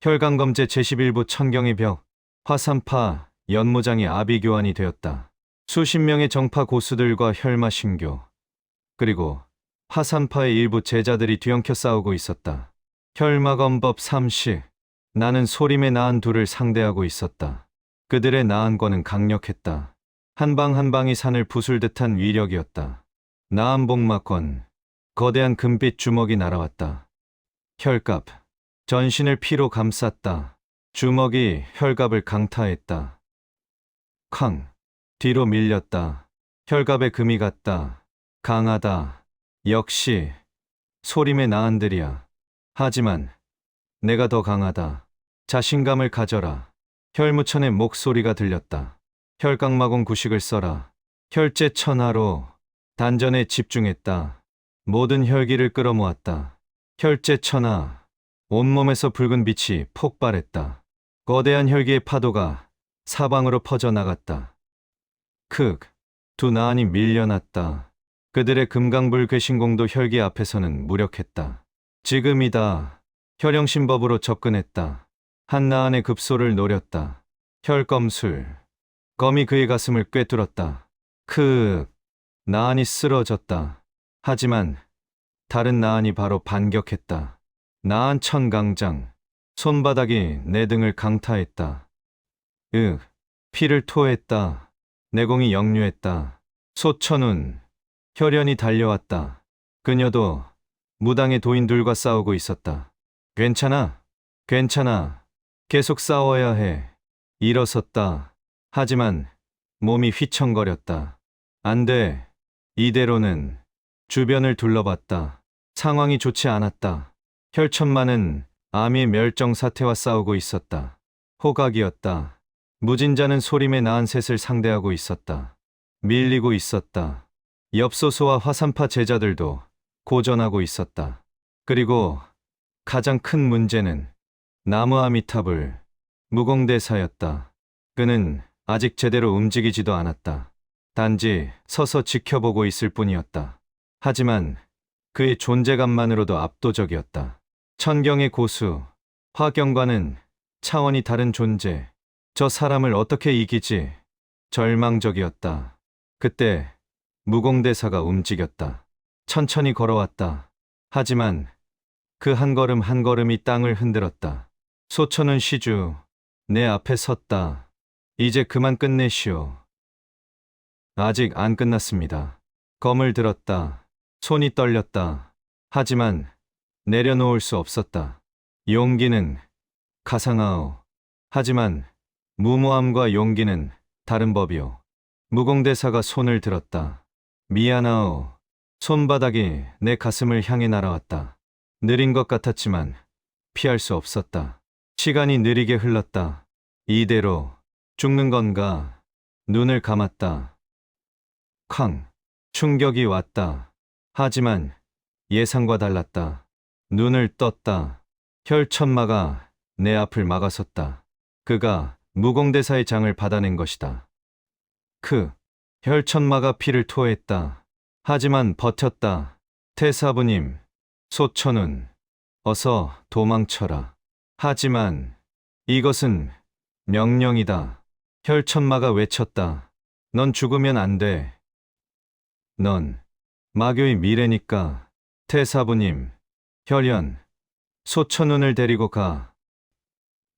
혈관검제 제11부 천경의 벽, 화산파, 연무장이 아비교환이 되었다. 수십 명의 정파 고수들과 혈마 신교, 그리고 화산파의 일부 제자들이 뒤엉켜 싸우고 있었다. 혈마검법 30. 나는 소림의 나한 둘을 상대하고 있었다. 그들의 나한권은 강력했다. 한 방 한 방이 산을 부술 듯한 위력이었다. 나한복마권, 거대한 금빛 주먹이 날아왔다. 혈갑, 전신을 피로 감쌌다. 주먹이 혈갑을 강타했다. 쾅, 뒤로 밀렸다. 혈갑에 금이 갔다. 강하다. 역시 소림의 나한들이야. 하지만 내가 더 강하다. 자신감을 가져라. 혈무천의 목소리가 들렸다. 혈각마공 구식을 써라. 혈제천하로 단전에 집중했다. 모든 혈기를 끌어모았다. 혈제천하. 온몸에서 붉은 빛이 폭발했다. 거대한 혈기의 파도가 사방으로 퍼져나갔다. 크, 두 나한이 밀려났다. 그들의 금강불 괴신공도 혈기 앞에서는 무력했다. 지금이다. 혈영신법으로 접근했다. 한 나한의 급소를 노렸다. 혈검술. 검이 그의 가슴을 꿰뚫었다. 크, 나한이 쓰러졌다. 하지만 다른 나한이 바로 반격했다. 나한 천강장. 손바닥이 내 등을 강타했다. 피를 토했다. 내공이 역류했다. 소천운. 혈연이 달려왔다. 그녀도 무당의 도인들과 싸우고 있었다. 괜찮아. 괜찮아. 계속 싸워야 해. 일어섰다. 하지만 몸이 휘청거렸다. 안 돼. 이대로는. 주변을 둘러봤다. 상황이 좋지 않았다. 혈천만은 아미의 멸종 사태와 싸우고 있었다. 호각이었다. 무진자는 소림의 나한 셋을 상대하고 있었다. 밀리고 있었다. 엽소소와 화산파 제자들도 고전하고 있었다. 그리고 가장 큰 문제는 나무 아미탑을 무공대사였다. 그는 아직 제대로 움직이지도 않았다. 단지 서서 지켜보고 있을 뿐이었다. 하지만 그의 존재감만으로도 압도적이었다. 천경의 고수, 화경과는 차원이 다른 존재. 저 사람을 어떻게 이기지? 절망적이었다. 그때 무공대사가 움직였다. 천천히 걸어왔다. 하지만 그 한 걸음 한 걸음이 땅을 흔들었다. 소천은 시주, 내 앞에 섰다. 이제 그만 끝내시오. 아직 안 끝났습니다. 검을 들었다. 손이 떨렸다. 하지만 내려놓을 수 없었다. 용기는 가상하오. 하지만 무모함과 용기는 다른 법이오. 무공대사가 손을 들었다. 미안하오. 손바닥이 내 가슴을 향해 날아왔다. 느린 것 같았지만 피할 수 없었다. 시간이 느리게 흘렀다. 이대로 죽는 건가? 눈을 감았다. 쾅! 충격이 왔다. 하지만 예상과 달랐다. 눈을 떴다. 혈천마가 내 앞을 막아섰다. 그가 무공대사의 장을 받아낸 것이다. 혈천마가 피를 토했다. 하지만 버텼다. 태사부님, 소천운, 어서 도망쳐라. 하지만 이것은 명령이다. 혈천마가 외쳤다. 넌 죽으면 안 돼. 넌 마교의 미래니까. 태사부님, 혈연, 소천운을 데리고 가.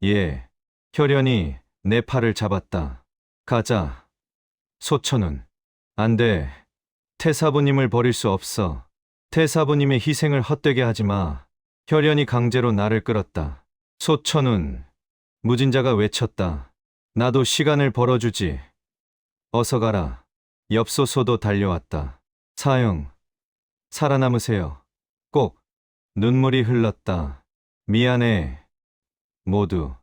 예, 혈연이 내 팔을 잡았다. 가자. 소천운, 안 돼. 태사부님을 버릴 수 없어. 태사부님의 희생을 헛되게 하지 마. 혈연이 강제로 나를 끌었다. 소천운, 무진자가 외쳤다. 나도 시간을 벌어주지. 어서 가라. 엽소소도 달려왔다. 사형, 살아남으세요. 꼭. 눈물이 흘렀다. 미안해. 모두.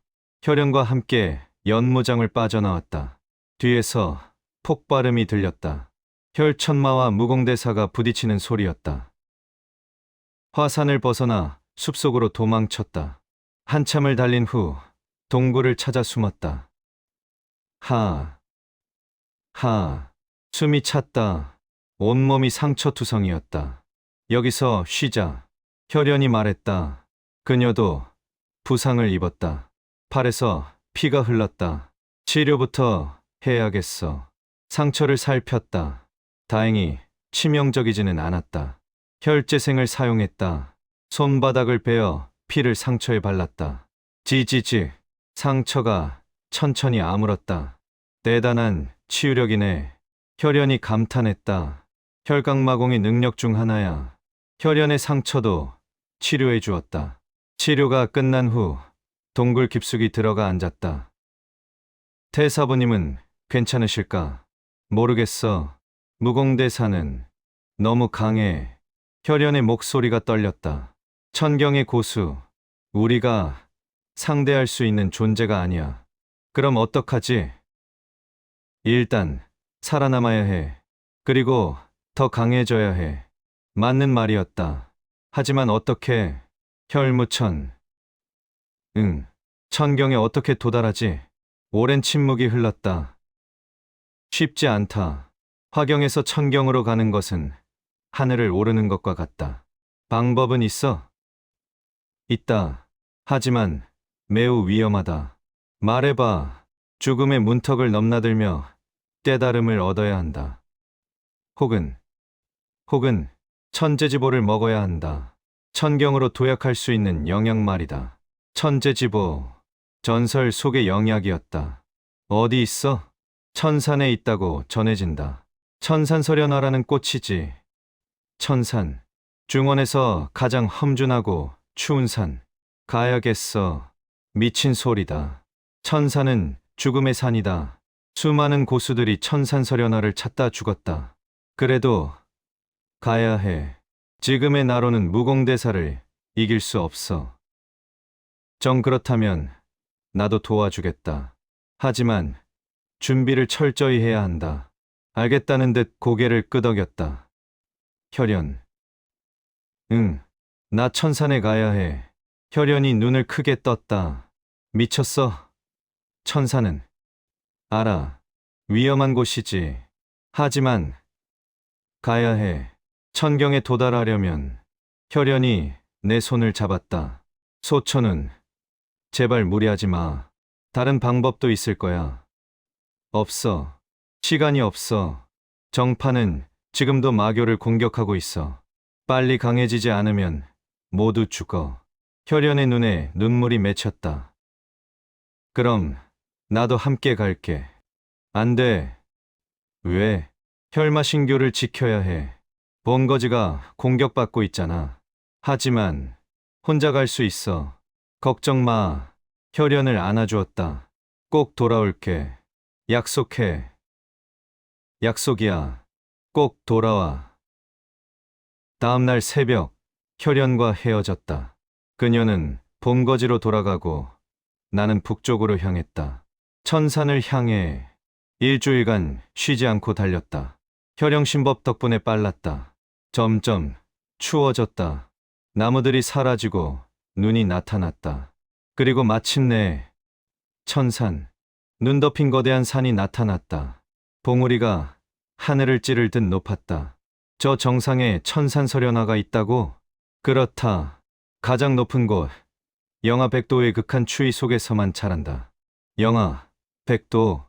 혈연과 함께 연무장을 빠져나왔다. 뒤에서 폭발음이 들렸다. 혈천마와 무공대사가 부딪히는 소리였다. 화산을 벗어나 숲속으로 도망쳤다. 한참을 달린 후 동굴을 찾아 숨었다. 숨이 찼다. 온몸이 상처투성이었다. 여기서 쉬자. 혈연이 말했다. 그녀도 부상을 입었다. 팔에서 피가 흘렀다. 치료부터 해야겠어. 상처를 살폈다. 다행히 치명적이지는 않았다. 혈재생을 사용했다. 손바닥을 베어 피를 상처에 발랐다. 지지지. 상처가 천천히 아물었다. 대단한 치유력이네. 혈연이 감탄했다. 혈각마공의 능력 중 하나야. 혈연의 상처도 치료해 주었다. 치료가 끝난 후 동굴 깊숙이 들어가 앉았다. 태사부님은 괜찮으실까? 모르겠어. 무공대사는 너무 강해. 혈연의 목소리가 떨렸다. 천경의 고수, 우리가 상대할 수 있는 존재가 아니야. 그럼 어떡하지? 일단 살아남아야 해. 그리고 더 강해져야 해. 맞는 말이었다. 하지만 어떻게? 혈무천. 응. 천경에 어떻게 도달하지? 오랜 침묵이 흘렀다. 쉽지 않다. 화경에서 천경으로 가는 것은 하늘을 오르는 것과 같다. 방법은 있어? 있다. 하지만 매우 위험하다. 말해봐. 죽음의 문턱을 넘나들며 깨달음을 얻어야 한다. 혹은 천재지보를 먹어야 한다. 천경으로 도약할 수 있는 영약 말이다. 천재지보, 전설 속의 영약이었다. 어디 있어? 천산에 있다고 전해진다. 천산설현화라는 꽃이지. 천산, 중원에서 가장 험준하고 추운 산. 가야겠어. 미친 소리다. 천산은 죽음의 산이다. 수많은 고수들이 천산설현화를 찾다 죽었다. 그래도 가야 해. 지금의 나로는 무공대사를 이길 수 없어. 정 그렇다면 나도 도와주겠다. 하지만 준비를 철저히 해야 한다. 알겠다는 듯 고개를 끄덕였다. 혈연. 응, 나 천산에 가야 해. 혈연이 눈을 크게 떴다. 미쳤어? 천산은? 알아. 위험한 곳이지. 하지만 가야 해. 천경에 도달하려면. 혈연이 내 손을 잡았다. 소천은 제발 무리하지 마. 다른 방법도 있을 거야. 없어. 시간이 없어. 정파는 지금도 마교를 공격하고 있어. 빨리 강해지지 않으면 모두 죽어. 혈연의 눈에 눈물이 맺혔다. 그럼 나도 함께 갈게. 안 돼. 왜? 혈마신교를 지켜야 해. 본거지가 공격받고 있잖아. 하지만 혼자 갈 수 있어. 걱정 마. 혈연을 안아주었다. 꼭 돌아올게. 약속해. 약속이야. 꼭 돌아와. 다음날 새벽, 혈연과 헤어졌다. 그녀는 본거지로 돌아가고 나는 북쪽으로 향했다. 천산을 향해 일주일간 쉬지 않고 달렸다. 혈영신법 덕분에 빨랐다. 점점 추워졌다. 나무들이 사라지고 눈이 나타났다. 그리고 마침내 천산, 눈 덮인 거대한 산이 나타났다. 봉우리가 하늘을 찌를 듯 높았다. 저 정상에 천산설현화가 있다고? 그렇다. 가장 높은 곳, 영하 100도의 극한 추위 속에서만 자란다. 영하 100도,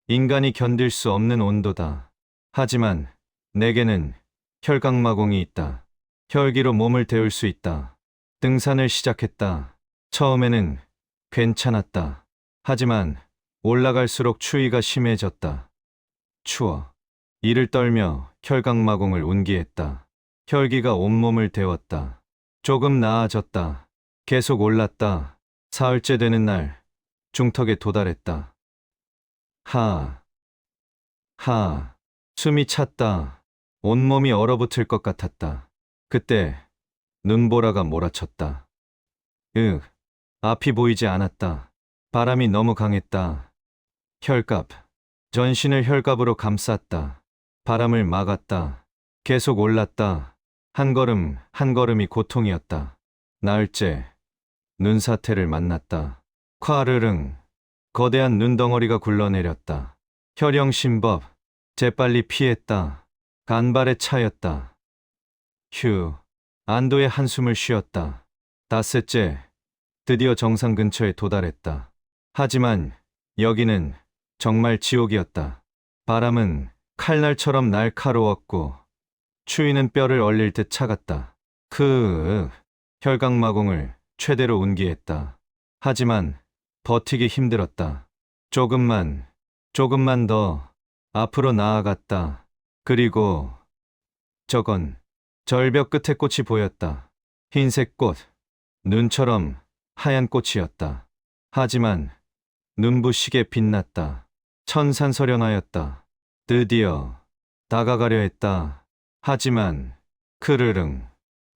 인간이 견딜 수 없는 온도다. 하지만 내게는 혈각마공이 있다. 혈기로 몸을 데울 수 있다. 등산을 시작했다. 처음에는 괜찮았다. 하지만 올라갈수록 추위가 심해졌다. 추워. 이를 떨며 혈각마공을 운기했다. 혈기가 온몸을 데웠다. 조금 나아졌다. 계속 올랐다. 사흘째 되는 날 중턱에 도달했다. 숨이 찼다. 온몸이 얼어붙을 것 같았다. 그때 눈보라가 몰아쳤다. 앞이 보이지 않았다. 바람이 너무 강했다. 혈갑. 전신을 혈갑으로 감쌌다. 바람을 막았다. 계속 올랐다. 한 걸음 한 걸음이 고통이었다. 나흘째 눈사태를 만났다. 콰르릉. 거대한 눈덩어리가 굴러내렸다. 혈영신법. 재빨리 피했다. 간발의 차였다. 휴. 안도의 한숨을 쉬었다. 닷새째 드디어 정상 근처에 도달했다. 하지만 여기는 정말 지옥이었다. 바람은 칼날처럼 날카로웠고 추위는 뼈를 얼릴 듯 차갔다. 혈강마공을 최대로 운기했다. 하지만 버티기 힘들었다. 조금만 더 앞으로 나아갔다. 그리고 저건 절벽 끝에 꽃이 보였다. 흰색 꽃, 눈처럼 하얀 꽃이었다. 하지만 눈부시게 빛났다. 천산설현하였다. 드디어 다가가려 했다. 하지만 크르릉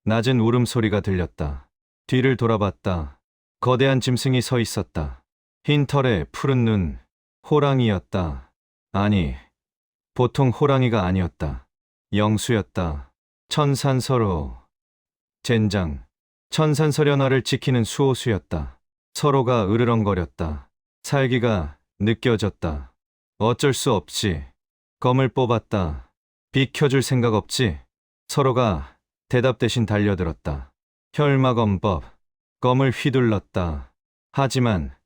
낮은 울음소리가 들렸다. 뒤를 돌아봤다. 거대한 짐승이 서 있었다. 흰 털에 푸른 눈, 호랑이였다. 아니, 보통 호랑이가 아니었다. 영수였다. 천산서로 젠장. 천산설현화를 지키는 수호수였다. 서로가 으르렁거렸다. 살기가 느껴졌다. 어쩔 수 없지. 검을 뽑았다. 비켜줄 생각 없지. 서로가 대답 대신 달려들었다. 혈마검법. 검을 휘둘렀다. 하지만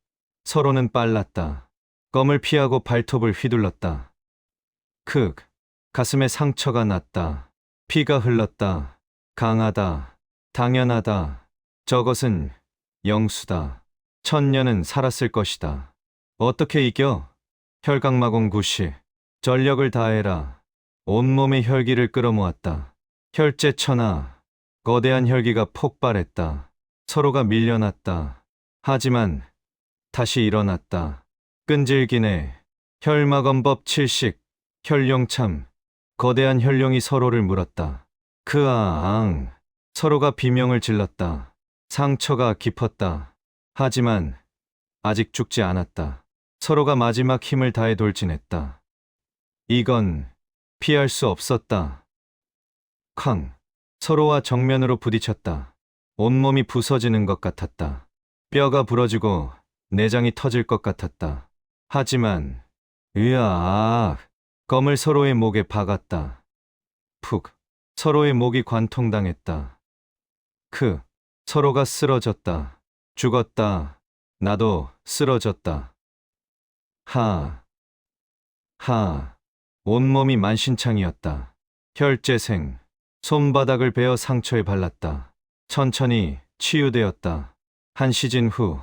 서로는 빨랐다. 검을 피하고 발톱을 휘둘렀다. 가슴에 상처가 났다. 피가 흘렀다. 강하다. 당연하다. 저것은 영수다. 천년은 살았을 것이다. 어떻게 이겨? 혈강마공 구시. 전력을 다해라. 온몸의 혈기를 끌어모았다. 혈제천하. 거대한 혈기가 폭발했다. 서로가 밀려났다. 하지만 다시 일어났다. 끈질기네. 혈마검법 칠식. 혈룡참. 거대한 혈룡이 서로를 물었다. 서로가 비명을 질렀다. 상처가 깊었다. 하지만 아직 죽지 않았다. 서로가 마지막 힘을 다해 돌진했다. 이건 피할 수 없었다. 서로와 정면으로 부딪혔다. 온몸이 부서지는 것 같았다. 뼈가 부러지고 내장이 터질 것 같았다. 하지만 검을 서로의 목에 박았다. 서로의 목이 관통당했다. 서로가 쓰러졌다. 죽었다. 나도 쓰러졌다. 온몸이 만신창이었다. 혈재생. 손바닥을 베어 상처에 발랐다. 천천히 치유되었다. 한 시즌 후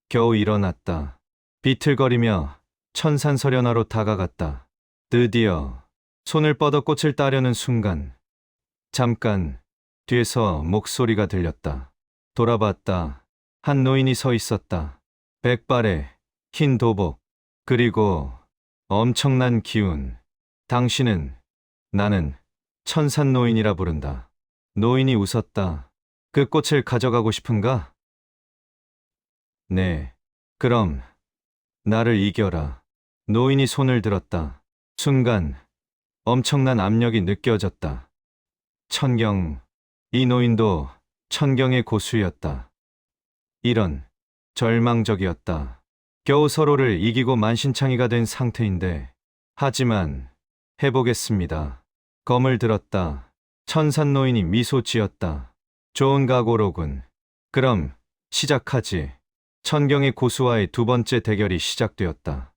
겨우 일어났다. 비틀거리며 천산설현화로 다가갔다. 드디어 손을 뻗어 꽃을 따려는 순간 잠깐 뒤에서 목소리가 들렸다. 돌아봤다. 한 노인이 서 있었다. 백발에 흰 도복, 그리고 엄청난 기운. 당신은 나는 천산노인이라 부른다. 노인이 웃었다. 그 꽃을 가져가고 싶은가? 네. 그럼 나를 이겨라. 노인이 손을 들었다. 순간 엄청난 압력이 느껴졌다. 천경. 이 노인도 천경의 고수였다. 이런 절망적이었다. 겨우 서로를 이기고 만신창이가 된 상태인데. 하지만 해보겠습니다. 검을 들었다. 천산노인이 미소 지었다. 좋은 각오로군. 그럼 시작하지. 천경의 고수와의 두 번째 대결이 시작되었다.